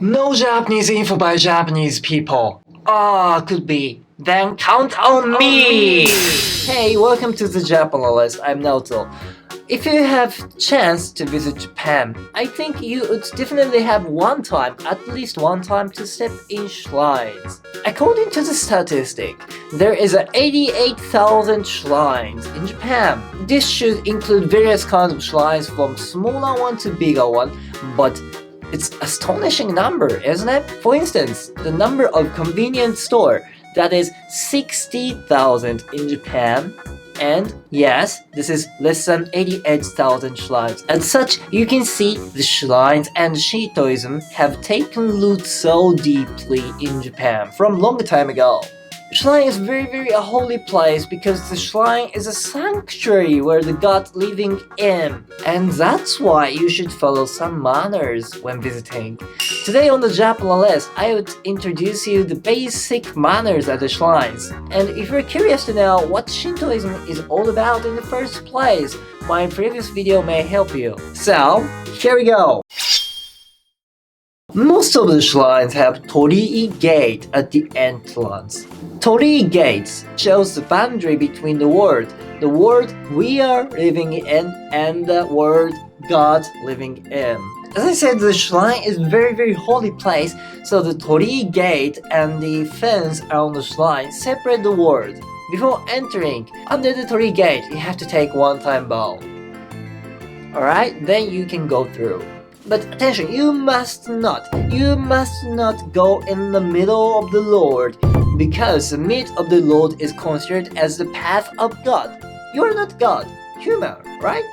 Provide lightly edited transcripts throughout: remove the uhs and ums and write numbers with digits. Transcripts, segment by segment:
No Japanese info by Japanese people. Could be. Then count on me! Hey, welcome to the Japanalyst. I'm Naoto. If you have chance to visit Japan, I think you would definitely have at least one time to step in shrines. According to the statistic, there is 88,000 shrines in Japan. This should include various kinds of shrines from smaller one to bigger one, but it's astonishing number, isn't it? For instance, the number of convenience store, that is 60,000 in Japan. And yes, this is less than 88,000 shrines. As such, you can see the shrines and Shintoism have taken root so deeply in Japan from long time ago. Shrine is very a holy place because the shrine is a sanctuary where the god living in. And that's why you should follow some manners when visiting. Today on the Japanalyst, I would introduce you the basic manners at the shrines. And if you're curious to know what Shintoism is all about in the first place, my previous video may help you. So, here we go! Most of the shrines have torii gate at the entrance. Torii gates shows the boundary between the world we are living in and the world God living in. As I said, the shrine is very holy place, so the torii gate and the fence around the shrine separate the world. Before entering, under the torii gate, you have to take one-time bow. Alright, then you can go through. But attention, you must not go in the middle of the Lord, because the mid of the Lord is considered as the path of God. You are not God, human, right?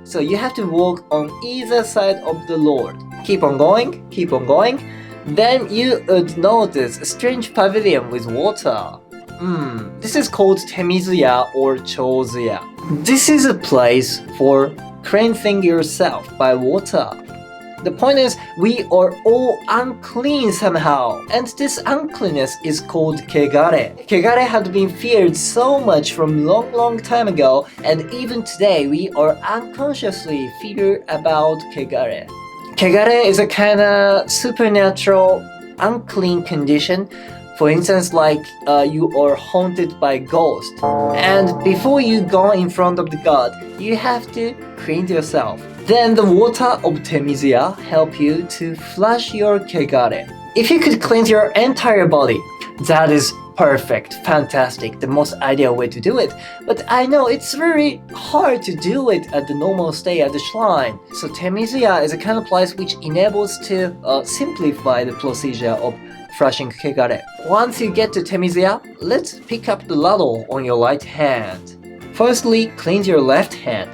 So you have to walk on either side of the Lord. Keep on going. Then you would notice a strange pavilion with water. This is called Temizuya or Chozuya. This is a place for cleansing yourself by water. The point is, we are all unclean somehow, and this uncleanness is called Kegare. Kegare had been feared so much from long time ago, and even today we are unconsciously fear about Kegare. Kegare is a kind of supernatural unclean condition. For instance, like you are haunted by ghost, and before you go in front of the god, you have to cleanse yourself. Then the water of Temizuya help you to flush your Kegare. If you could cleanse your entire body, that is perfect, fantastic, the most ideal way to do it. But I know it's very hard to do it at the normal stay at the shrine. So Temizuya is a kind of place which enables to simplify the procedure of flushing Kegare. Once you get to Temizuya, let's pick up the laddle on your right hand. Firstly, cleanse your left hand.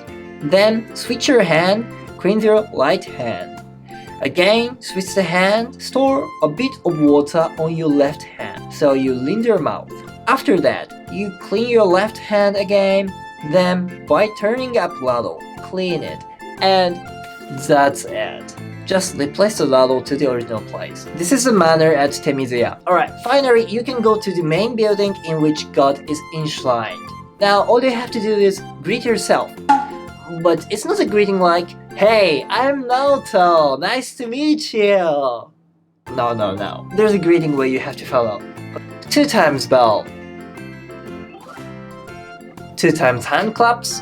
Then switch your hand, cleanse your right hand. Again, switch the hand, store a bit of water on your left hand, so you rinse your mouth. After that, you clean your left hand again, then by turning up ladle, clean it, and that's it. Just replace the ladle to the original place. This is the manner at Temizuya. Alright, finally, you can go to the main building in which God is enshrined. Now, all you have to do is greet yourself. But it's not a greeting like, "Hey, I'm Naoto, nice to meet you." No. There's a greeting where you have to follow. 2 times bow. 2 times hand claps.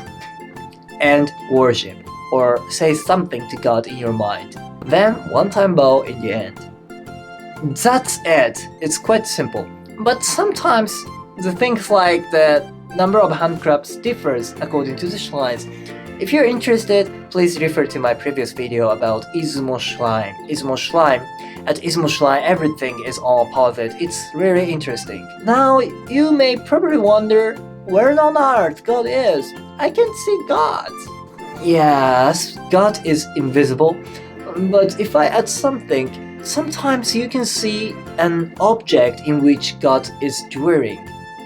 And worship, or say something to God in your mind. Then 1-time bow in the end. That's it. It's quite simple. But sometimes the things like the number of hand claps differs according to the shrines. If you're interested, please refer to my previous video about Izumo Shrine. At Izumo Shrine, everything is all positive. It's really interesting. Now, you may probably wonder, where on earth God is? I can see God. Yes, God is invisible. But if I add something, sometimes you can see an object in which God is dwelling.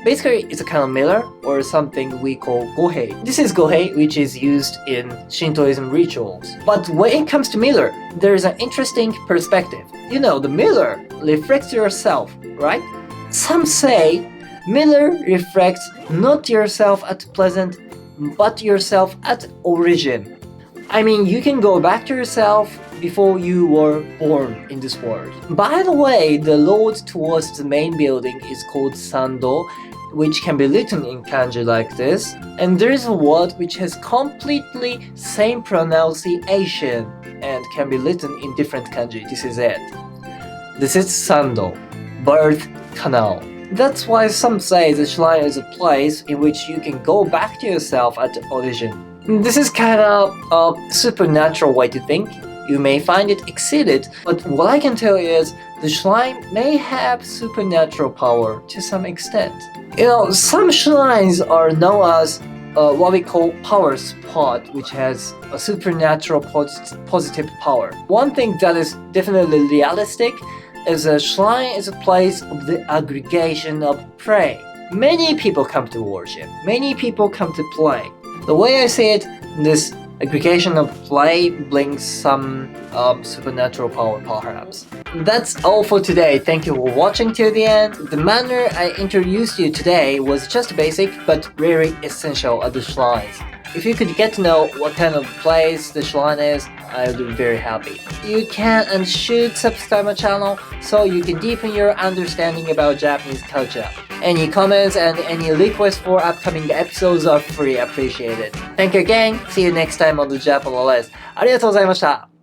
Basically, it's a kind of mirror or something we call Gohei. This is Gohei, which is used in Shintoism rituals. But when it comes to mirror, there is an interesting perspective. You know, the mirror reflects yourself, right? Some say mirror reflects not yourself at present, but yourself at origin. I mean, you can go back to yourself before you were born in this world. By the way, the road towards the main building is called Sando, which can be written in kanji like this. And there is a word which has completely same pronunciation and can be written in different kanji. This is it. This is Sando.birth, canal. That's why some say the shrine is a place in which you can go back to yourself at the origin. This is kind of a supernatural way to think. You may find it exceeded, but what I can tell you is the shrine may have supernatural power to some extent. Some shrines are known as what we call power spot, which has a supernatural positive power. One thing that is definitely realistic is a shrine is a place of the aggregation of prey. Many people come to worship. Many people come to play. The way I see it, this aggregation of play brings some supernatural power, perhaps. That's all for today. Thank you for watching till the end. The manner I introduced you today was just basic, but very essential at the shrines. If you could get to know what kind of place the shrine is, I would be very happy. You can and should subscribe my channel so you can deepen your understanding about Japanese culture. Any comments and any requests for upcoming episodes are free appreciated. Thank you again. See you next time on the Japanalyst. ありがとうございました。